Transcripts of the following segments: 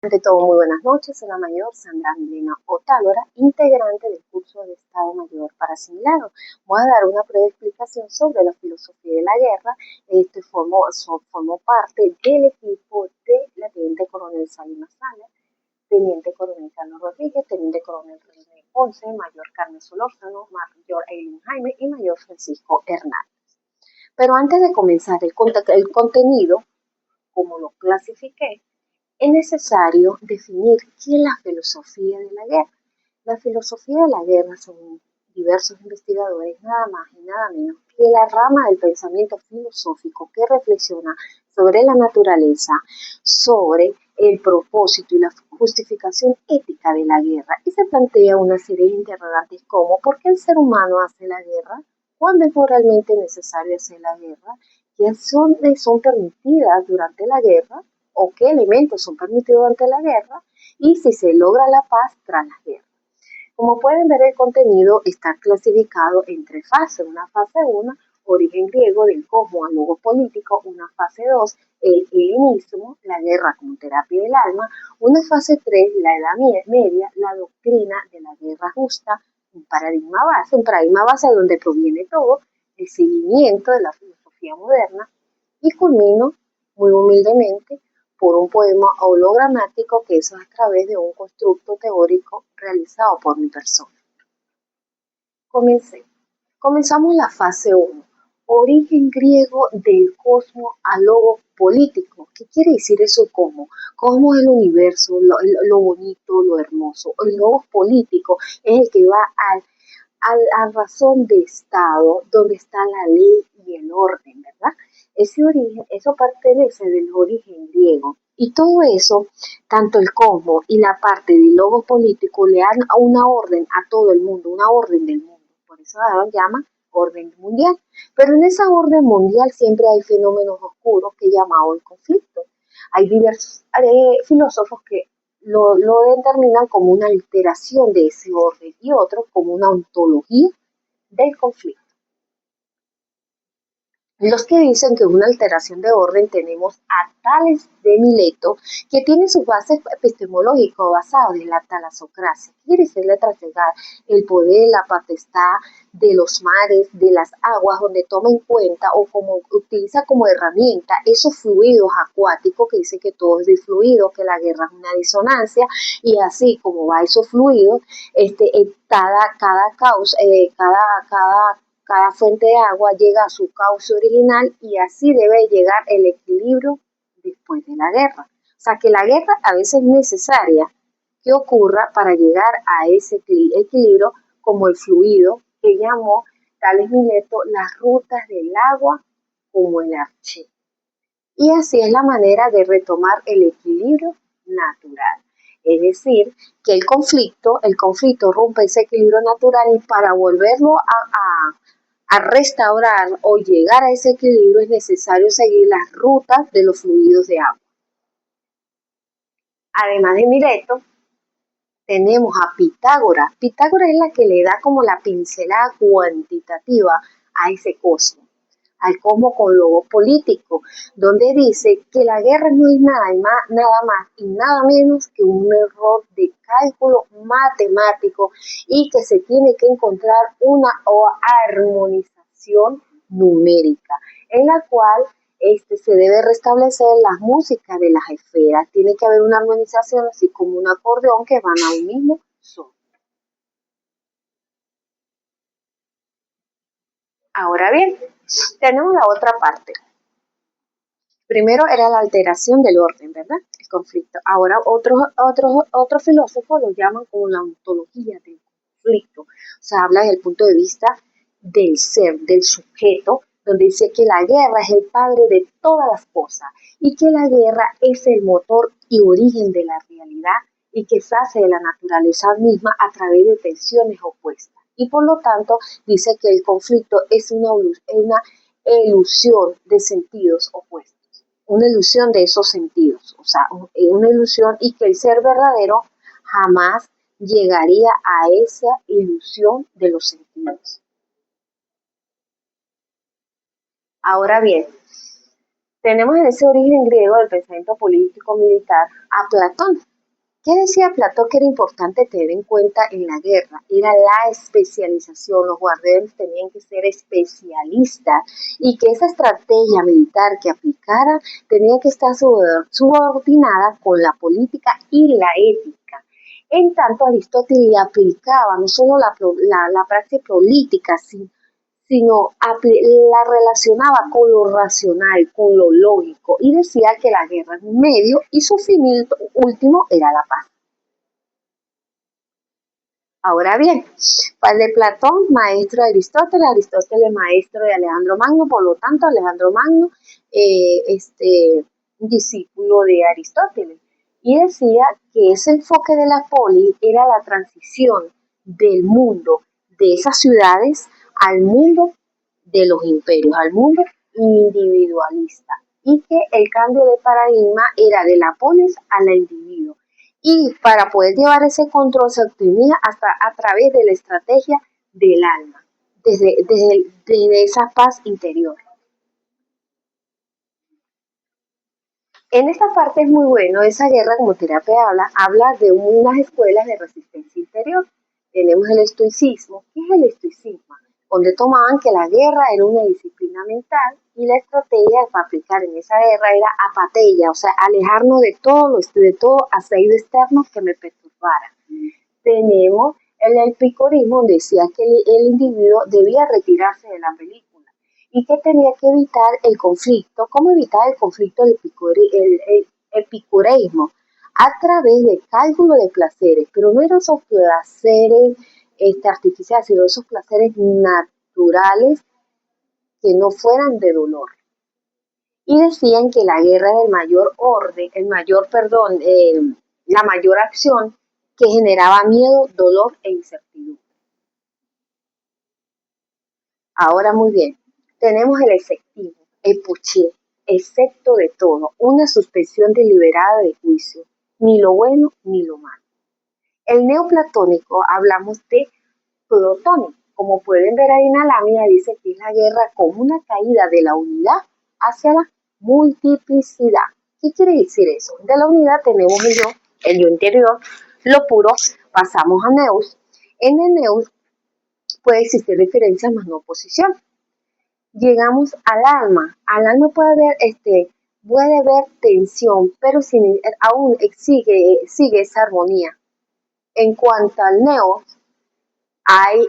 Ante todo, muy buenas noches. Soy la mayor Sandra Milena Otálora, integrante del curso de Estado Mayor para Asimilado. Voy a dar una breve explicación sobre la filosofía de la guerra. Formo parte del equipo de la Teniente Coronel Salima Salas, Teniente Coronel Carlos Rodríguez, Teniente Coronel René Ponce, Mayor Carmen Solórzano, Mayor Eileen Jaime y Mayor Francisco Hernández. Pero antes de comenzar el contenido, como lo clasifiqué, es necesario definir qué es la filosofía de la guerra. La filosofía de la guerra, según diversos investigadores, nada más y nada menos que la rama del pensamiento filosófico que reflexiona sobre la naturaleza, sobre el propósito y la justificación ética de la guerra, y se plantea una serie de interrogantes como ¿por qué el ser humano hace la guerra? ¿Cuándo es moralmente necesario hacer la guerra? ¿Qué acciones son permitidas durante la guerra? ¿O qué elementos son permitidos durante la guerra? Y si se logra la paz tras la guerra. Como pueden ver, el contenido está clasificado en tres fases. Una fase 1, origen griego del cosmos al logos político. Una fase 2, el helenismo, la guerra como terapia del alma. Una fase 3, la edad media, la doctrina de la guerra justa. Un paradigma base de donde proviene todo, el seguimiento de la filosofía moderna. Y culmino, muy humildemente, por un poema hologramático que es a través de un constructo teórico realizado por mi persona. Comenzamos la fase 1, origen griego del cosmos al logos político. ¿Qué quiere decir eso? ¿Cómo es el universo, lo bonito, lo hermoso? El logos político es el que va a razón de Estado, donde está la ley y el orden, ¿verdad? Ese origen, eso pertenece del origen griego. Y todo eso, tanto el cosmos y la parte del logo político, le dan una orden a todo el mundo, una orden del mundo. Por eso la llaman orden mundial. Pero en esa orden mundial siempre hay fenómenos oscuros que llamamos el conflicto. Hay diversos filósofos que lo determinan como una alteración de ese orden y otros como una ontología del conflicto. Los que dicen que una alteración de orden tenemos a Tales de Mileto, que tiene sus bases epistemológicas basadas en la talasocracia. Quiere decir la trasegar el poder, la potestad de los mares, de las aguas, donde toma en cuenta o como utiliza como herramienta esos fluidos acuáticos, que dice que todo es de fluido, que la guerra es una disonancia, y así como va esos fluidos, cada fuente de agua llega a su cauce original y así debe llegar el equilibrio después de la guerra. O sea que la guerra a veces es necesaria que ocurra para llegar a ese equilibrio, como el fluido que llamó Tales Mileto las rutas del agua como el arché. Y así es la manera de retomar el equilibrio natural. Es decir, que el conflicto rompe ese equilibrio natural y para volverlo a restaurar o llegar a ese equilibrio es necesario seguir las rutas de los fluidos de agua. Además de Mileto, tenemos a Pitágoras. Pitágoras es la que le da como la pincelada cuantitativa a ese cosmos, al cosmos con logo político, donde dice que la guerra no es nada más y nada menos que un error de cálculo matemático y que se tiene que encontrar una armonización numérica, en la cual se debe restablecer las músicas de las esferas. Tiene que haber una armonización, así como un acordeón que van a un mismo son. Ahora bien, tenemos la otra parte. Primero era la alteración del orden, ¿verdad? El conflicto. Ahora otros filósofos lo llaman como la ontología del conflicto. O sea, habla desde el punto de vista del ser, del sujeto, donde dice que la guerra es el padre de todas las cosas y que la guerra es el motor y origen de la realidad y que se hace de la naturaleza misma a través de tensiones opuestas. Y por lo tanto dice que el conflicto es una ilusión de sentidos opuestos, una ilusión de esos sentidos, o sea, una ilusión, y que el ser verdadero jamás llegaría a esa ilusión de los sentidos. Ahora bien, tenemos en ese origen griego del pensamiento político militar a Platón. ¿Qué decía Platón que era importante tener en cuenta en la guerra? Era la especialización. Los guerreros tenían que ser especialistas y que esa estrategia militar que aplicara tenía que estar subordinada con la política y la ética. En tanto, Aristóteles aplicaba no solo la práctica política, sino la relacionaba con lo racional, con lo lógico, y decía que la guerra es un medio y su fin último era la paz. Ahora bien, para de Platón, maestro de Aristóteles, Aristóteles maestro de Alejandro Magno, por lo tanto Alejandro Magno, discípulo de Aristóteles, y decía que ese enfoque de la polis era la transición del mundo de esas ciudades al mundo de los imperios, al mundo individualista, y que el cambio de paradigma era de la polis a la individuo. Y para poder llevar ese control se obtenía hasta a través de la estrategia del alma, desde esa paz interior. En esta parte es muy bueno, esa guerra como terapia habla de unas escuelas de resistencia interior. Tenemos el estoicismo. ¿Qué es el estoicismo? Donde tomaban que la guerra era una disciplina mental y la estrategia para aplicar en esa guerra era apatía, o sea, alejarnos de todo asedio externo que me perturbara. Tenemos el epicurismo, donde decía que el individuo debía retirarse de la película y que tenía que evitar el conflicto. ¿Cómo evitar el conflicto del epicureísmo? A través de cálculo de placeres, pero no eran esos placeres artificiales, sino esos placeres naturales que no fueran de dolor. Y decían que la guerra era el mayor orden, la mayor acción que generaba miedo, dolor e incertidumbre. Ahora muy bien, tenemos el efectivo, el puché, excepto de todo, una suspensión deliberada de juicio, ni lo bueno ni lo malo. El neoplatónico hablamos de plutónico. Como pueden ver ahí en la lámina, dice que es la guerra como una caída de la unidad hacia la multiplicidad. ¿Qué quiere decir eso? De la unidad tenemos el yo interior, lo puro, pasamos a Neus. En el Neus puede existir diferencia más no oposición. Llegamos al alma puede haber tensión, pero aún sigue esa armonía. En cuanto al neo, hay,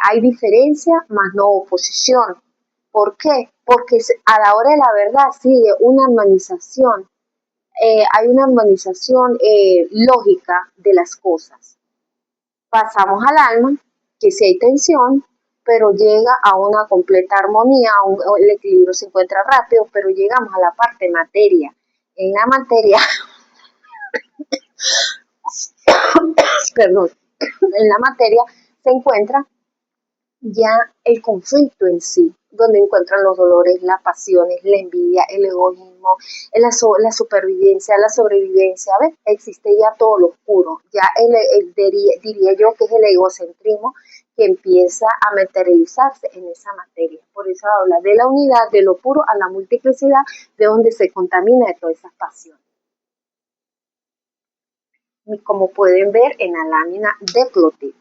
hay diferencia más no oposición. ¿Por qué? Porque a la hora de la verdad sigue una armonización, hay una armonización lógica de las cosas. Pasamos al alma, que si hay tensión, pero llega a una completa armonía, el equilibrio se encuentra rápido, pero llegamos a la parte materia. En la materia, perdón, en la materia se encuentra ya el conflicto en sí, donde encuentran los dolores, las pasiones, la envidia, el egoísmo, la supervivencia, la sobrevivencia, ¿ves? Existe ya todo lo oscuro, ya diría yo que es el egocentrismo que empieza a materializarse en esa materia. Por eso habla de la unidad, de lo puro a la multiplicidad, de donde se contamina de todas esas pasiones. Y como pueden ver en la lámina de Clotilde.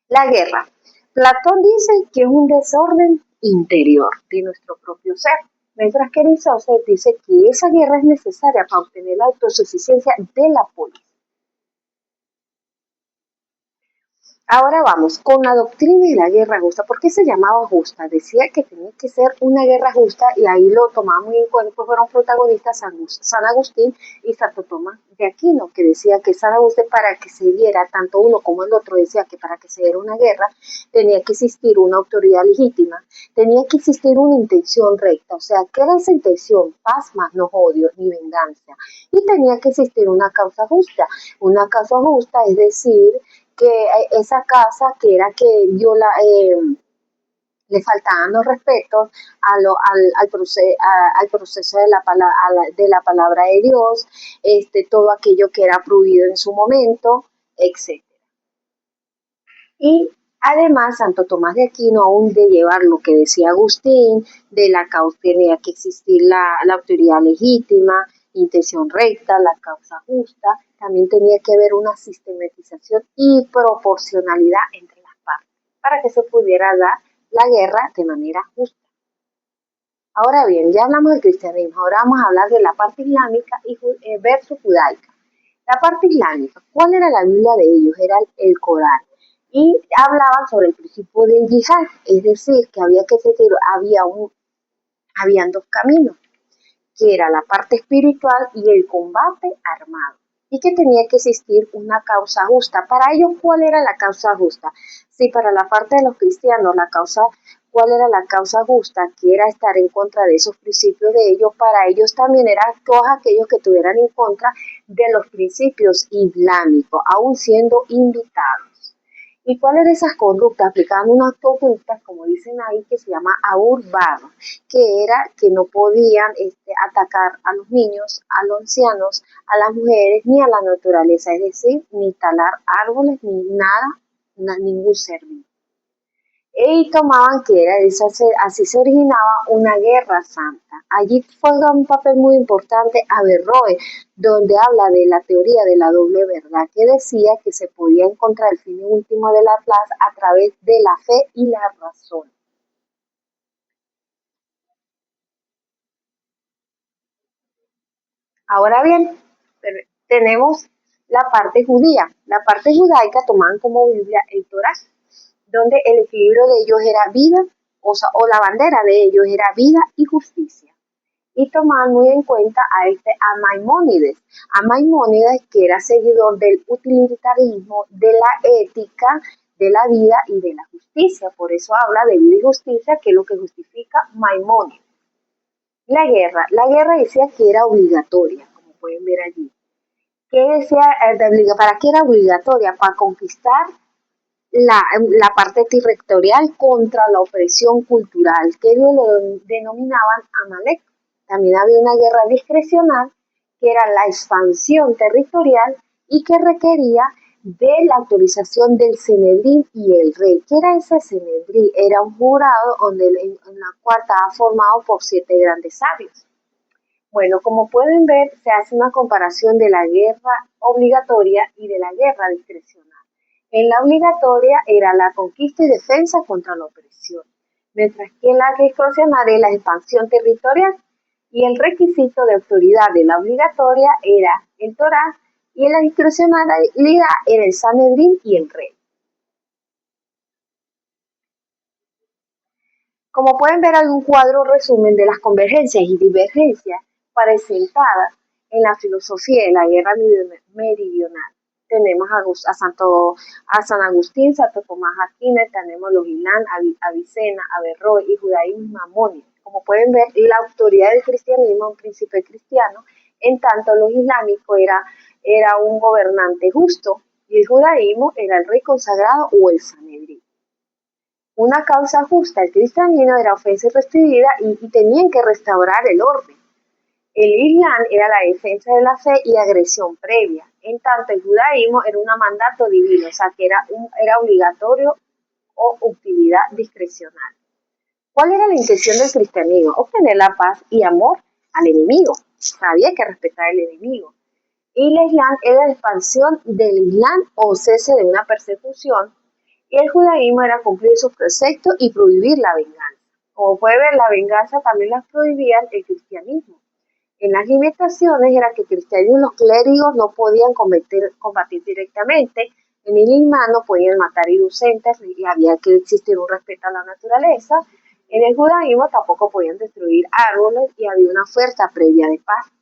La guerra. Platón dice que es un desorden interior de nuestro propio ser, mientras que Aristóteles dice que esa guerra es necesaria para obtener la autosuficiencia de la polis. Ahora vamos con la doctrina de la guerra justa. ¿Por qué se llamaba justa? Decía que tenía que ser una guerra justa y ahí lo tomaba muy en cuenta, pues fueron protagonistas San Agustín y Santo Tomás de Aquino, que decía que San Agustín, para que se diera, tanto uno como el otro, decía que para que se diera una guerra tenía que existir una autoridad legítima, tenía que existir una intención recta, o sea, ¿qué era esa intención? Paz más no odio ni venganza. Y tenía que existir una causa justa. Una causa justa es decir, que esa casa que era que le faltaban los respetos al proceso de la palabra de Dios, todo aquello que era prohibido en su momento, etc. Y Además, Santo Tomás de Aquino, aún de llevar lo que decía Agustín, de la causa tenía que existir la autoridad legítima, intención recta, la causa justa, también tenía que haber una sistematización y proporcionalidad entre las partes para que se pudiera dar la guerra de manera justa. Ahora bien, ya hablamos del cristianismo, ahora vamos a hablar de la parte islámica versus judaica. La parte islámica, ¿cuál era la Biblia de ellos? Era el Corán. Y hablaban sobre el principio del yihad, es decir, que habían dos caminos, que era la parte espiritual y el combate armado, y que tenía que existir una causa justa. Para ellos, ¿cuál era la causa justa? Si para la parte de los cristianos ¿cuál era la causa justa? Que era estar en contra de esos principios de ellos. Para ellos también eran todos aquellos que estuvieran en contra de los principios islámicos, aún siendo invitados. ¿Y cuáles de esas conductas? Aplicaban unas conductas, como dicen ahí, que se llama Aur-Bar, que era que no podían atacar a los niños, a los ancianos, a las mujeres, ni a la naturaleza, es decir, ni talar árboles, ni nada, ningún ser vivo. Y tomaban que era así se originaba una guerra santa. Allí juega un papel muy importante Averroes, donde habla de la teoría de la doble verdad, que decía que se podía encontrar el fin último de la paz a través de la fe y la razón. Ahora bien, tenemos la parte judía. La parte judaica tomaban como Biblia el Torá, donde el equilibrio de ellos era vida, o la bandera de ellos era vida y justicia. Y tomaban muy en cuenta a Maimónides. A Maimónides, que era seguidor del utilitarismo, de la ética, de la vida y de la justicia. Por eso habla de vida y justicia, que es lo que justifica Maimónides. La guerra decía que era obligatoria, como pueden ver allí. ¿Qué decía para qué era obligatoria? Para conquistar la parte territorial contra la opresión cultural, que ellos lo denominaban Amalek. También había una guerra discrecional, que era la expansión territorial y que requería de la autorización del Sanedrín y el rey. ¿Qué era ese Sanedrín? Era un jurado en la cual estaba formado por 7 grandes sabios. Bueno, como pueden ver, se hace una comparación de la guerra obligatoria y de la guerra discrecional. En la obligatoria era la conquista y defensa contra la opresión, mientras que en la discrecional era la expansión territorial, y el requisito de autoridad de la obligatoria era el Torá, y en la discrecionalidad era el Sanedrín y el rey. Como pueden ver, hay un cuadro resumen de las convergencias y divergencias presentadas en la filosofía de la guerra meridional. Tenemos a San Agustín, Santo Tomás Aquino, tenemos los Hilán, Avicena, Averroes y Judaísmo Maimónides. Como pueden ver, la autoridad del cristianismo, un príncipe cristiano, en tanto los islámicos era un gobernante justo y el judaísmo era el rey consagrado o el Sanedrín. Una causa justa, el cristianismo era ofensa y recibida y tenían que restaurar el orden. El Islam era la defensa de la fe y agresión previa. En tanto, el judaísmo era un mandato divino, o sea, que era obligatorio o utilidad discrecional. ¿Cuál era la intención del cristianismo? Obtener la paz y amor al enemigo. Había que respetar al enemigo. Y el Islam era la expansión del Islam o cese de una persecución. Y el judaísmo era cumplir sus preceptos y prohibir la venganza. Como puede ver, la venganza también la prohibía el cristianismo. En las limitaciones era que cristianos y los clérigos no podían combatir directamente, en el Islam no podían matar inocentes y había que existir un respeto a la naturaleza. En el judaísmo tampoco podían destruir árboles y había una oferta previa de paz.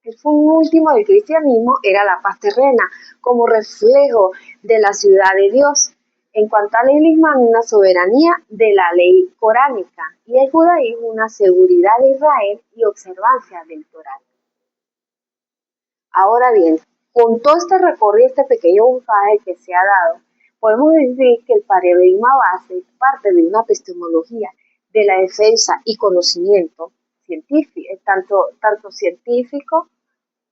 El fin último del cristianismo era la paz terrena, como reflejo de la ciudad de Dios. En cuanto al Islam, una soberanía de la ley coránica, y el judaísmo una seguridad de Israel y observancia del Torá. Ahora bien, con todo este recorrido, este pequeño bufaje que se ha dado, podemos decir que el paradigma base parte de una epistemología de la defensa y conocimiento científico, tanto científico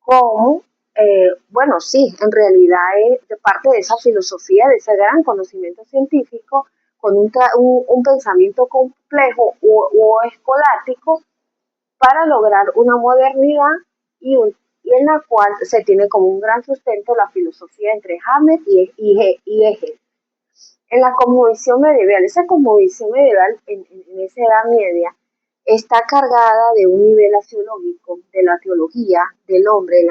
como bueno, sí, en realidad es de parte de esa filosofía, de ese gran conocimiento científico, con un pensamiento complejo o escolástico para lograr una modernidad y en la cual se tiene como un gran sustento la filosofía entre Hamlet y Hegel. En la cosmovisión medieval, esa cosmovisión medieval en esa Edad Media está cargada de un nivel axiológico, de la teología, del hombre, de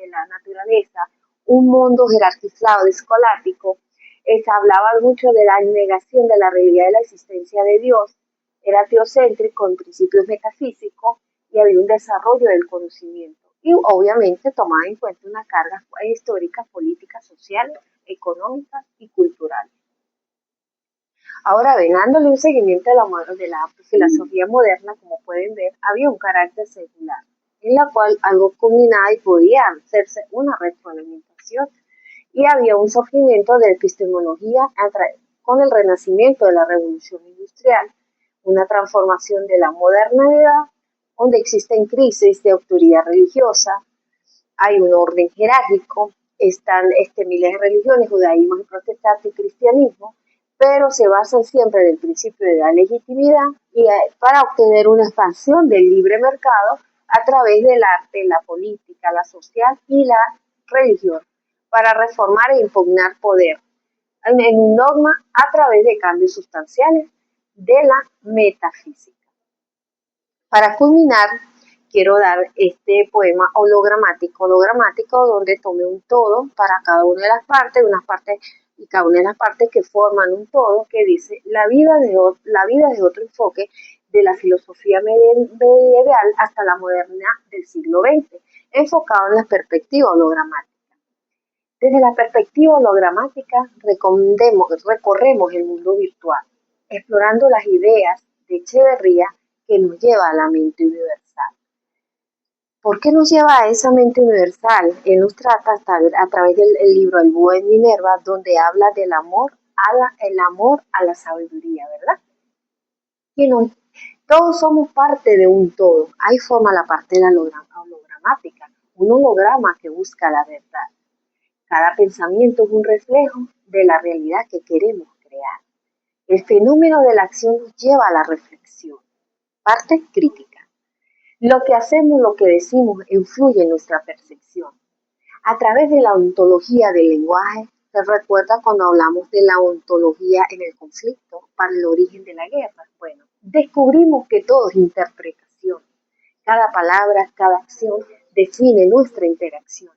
la naturaleza, un mundo jerarquizado, escolástico. Se hablaba mucho de la negación de la realidad de la existencia de Dios, era teocéntrico en principios metafísicos y había un desarrollo del conocimiento. Y obviamente tomaba en cuenta una carga histórica, política, social, económica y cultural. Ahora, ven, dándole un seguimiento de la filosofía moderna, como pueden ver, había un carácter secular, en la cual algo culminaba y podía hacerse una retroalimentación. Y había un surgimiento de epistemología con el renacimiento de la revolución industrial, una transformación de la modernidad, donde existen crisis de autoridad religiosa, hay un orden jerárquico, están miles de religiones, judaísmo, protestantismo y cristianismo, pero se basan siempre en el principio de la legitimidad y para obtener una expansión del libre mercado a través del arte, la política, la social y la religión, para reformar e impugnar poder en un dogma a través de cambios sustanciales de la metafísica. Para culminar, quiero dar este poema hologramático, donde tome un todo para cada una de las partes, y cada una de las partes que forman un todo, que dice, la vida es otro enfoque de la filosofía medieval hasta la modernidad del siglo XX, enfocado en la perspectiva hologramática. Desde la perspectiva hologramática recorremos el mundo virtual, explorando las ideas de Echeverría que nos lleva a la mente universal. ¿Por qué nos lleva a esa mente universal? Él nos trata a través del libro El Búho de Minerva, donde habla del amor a la sabiduría, ¿verdad? Todos somos parte de un todo. Ahí forma la parte de la hologramática, un holograma que busca la verdad. Cada pensamiento es un reflejo de la realidad que queremos crear. El fenómeno de la acción nos lleva a la reflexión. Parte crítica. Lo que hacemos, lo que decimos, influye en nuestra percepción. A través de la ontología del lenguaje, ¿se recuerda cuando hablamos de la ontología en el conflicto para el origen de la guerra? Bueno, descubrimos que todo es interpretación. Cada palabra, cada acción define nuestra interacción.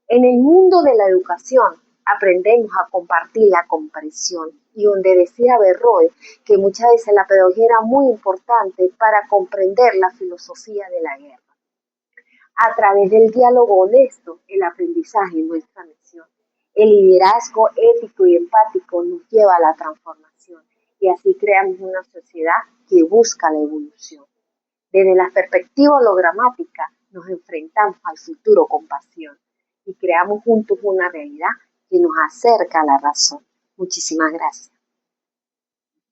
En el mundo de la educación aprendemos a compartir la comprensión y donde decía Berroe que muchas veces la pedagogía era muy importante para comprender la filosofía de la guerra. A través del diálogo honesto, el aprendizaje es nuestra misión. El liderazgo ético y empático nos lleva a la transformación y así creamos una sociedad que busca la evolución. Desde la perspectiva hologramática nos enfrentamos al futuro con pasión y creamos juntos una realidad que nos acerca a la razón. Muchísimas gracias.